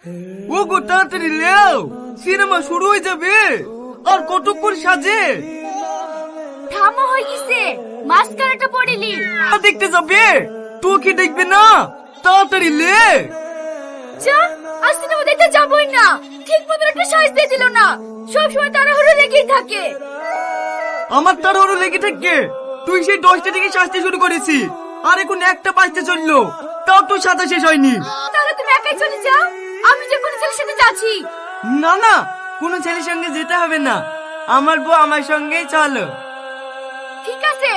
ও গো তাড়াতাড়ি লেও, সিনেমা শুরু হয়ে যাবে। আর কতক্ষণ সাজে? থামো, হয়ে গেছে। মাস্কারাটা পড়িলি। দেখতে যাবে? তোকে দেখবে না, তাড়াতাড়ি লে। যা, আজ সিনেমা দেখতে যাবই না। ঠিক মতো একটা সাইজ দিয়ে দিল না, সবসময় তাড়াহুড়ো লেগেই থাকে। আমার তাড়াহুড়ো লেগে থাকে? তুই সেই 10টা থেকে সাজতে শুরু করেছি, আর এখন 1টা বাজতে চললো, তাও তো সাজা শেষ হয়নি। তাহলে তুমি একাই চলে যাও, আমি যে কোনো ছেলের সাথে যাচ্ছি। না না, কোনো ছেলের সঙ্গে যেতে হবে না, আমার বউ আমার সঙ্গেই চলো। ঠিক আছে,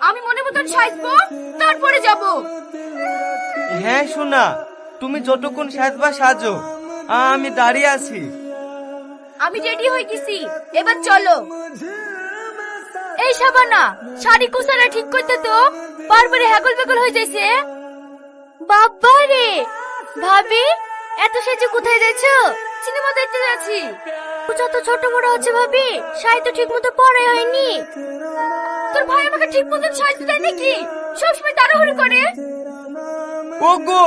আমি মনে মতন সাজবো, তারপরে যাব। হ্যাঁ সোনা, তুমি যতক্ষণ সাজবা সাজো, আমি দাঁড়িয়ে আছি। আমি রেডি হয়ে গেছি, এবার চলো। এই শাবানা, শাড়ি কোসারা ঠিক করতে তো বারবার হ্যাগল বেগল হয়ে যাইছে। বাবা রে, ভাবি এত সেজে কোথায় যাচ্ছো? সিনেমা দেখতে যাচ্ছি। যত ছোট বড় হচ্ছে ভাবি, শাড়ি তো ঠিক মতো পরে হয়নি। তোর ভাই আমাকে ঠিক মতো সাজতে দেয় নাকি? সবসময় তাড়াহুড়ো করে। ওগো,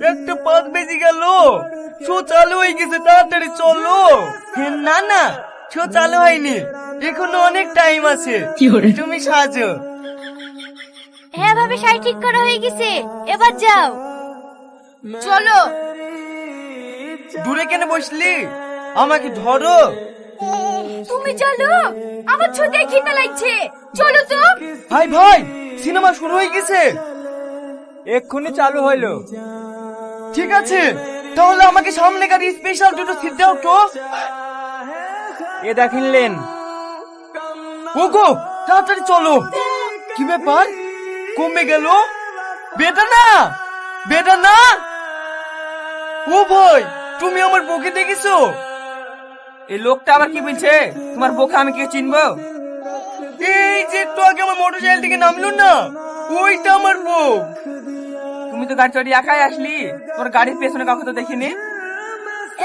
1:05 বেজে গেল, শো চালু হয়ে গেছে, তাড়াতাড়ি চলো। না না, শো চালু হয়নি, এখনো অনেক টাইম আছে, তুমি সাজো। হ্যাঁ ভাবি, শাড়ি ঠিক করা হয়ে গেছে, এবার যাও। চলো। দূরে কেন বসলি? আমাকে ধরো। তুমি চলো, আমার ছুটে খিদে লাগছে। চলো তো। ভাই ভাই, সিনেমা শুরু হয়ে গেছে, এক্ষুনি চালু হইলো। ঠিক আছে, তাহলে আমাকে সামনে গাড়ি স্পেশাল দুটো সিট দাও তো। এ দেখিনলেন। ওগো, তাড়াতাড়ি চলো। কি ব্যাপার, কমে গেল? বেটা না, বেটা না। ও ভাই, তুমি আমার বউকে দেখেছো? এই লোকটা আবার কি বলছে? তোমার বউকে আমি কি চিনবো? এই যে একটু আগে আমার মোটরসাইকেল থেকে নামলো না, ওইটা আমার বউ। তুমি তো গাড়ি চড়ি একাই আসলি, তোর গাড়ির পেছনে কাউকে তো দেখিনি।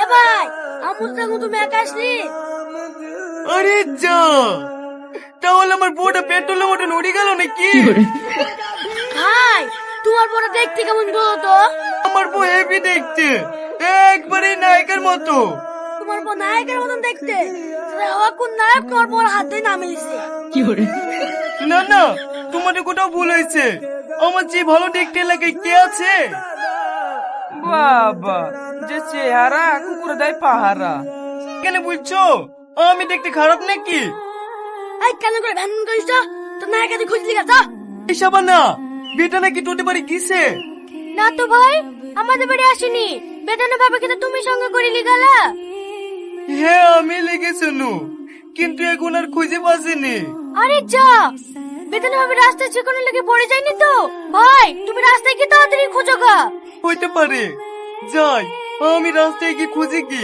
এ ভাই, আমুল তাঙ্গু তুমি একা আসলি? আরে যা, তাহলে আমার বউটা পেট্রোলের মতন উড়ে গেল নাকি? ভাই, তোমার বড় দেখতে কেমন বলো তো? আমার বউ হেভি দেখতে, একবারে নায়কের মতো। তোমার বড় নায়কের মতন দেখতে। কোন নায়ক তোমার বড় হাতে নামিয়েছে? না না, তোমাদের কোথাও ভুল হয়েছে, আমার যে ভালো দেখতে লাগে কে আছে? বাবা, যে চেহারা কুকুরে দেয় পাহারা। কেন বলছো আমি দেখতে খারাপ নাকি? এই কেন করে ভ্যান করিস তো? তোর নায়কের খুঁজলি গা, যা। এসব না, বেটা নাকি তোদের বাড়ি গিয়েছে? না তো ভাই, আমাদের বাড়ি আসেনি। বেদানা বাবাকে তো তুমি সঙ্গে করে লিগালা। হ্যাঁ আমি লেগেছি, কিন্তু এখন আর খুঁজে পাচ্ছিনি। আরে যা, বেদানা বাবা রাস্তায় যেখানে লেগে পড়ে যায়নি তো? ভাই, তুমি রাস্তায় কি তাড়াতাড়ি খোঁজো গা। হইতে পারে, যাই আমি রাস্তায় গিয়ে খুঁজে কি।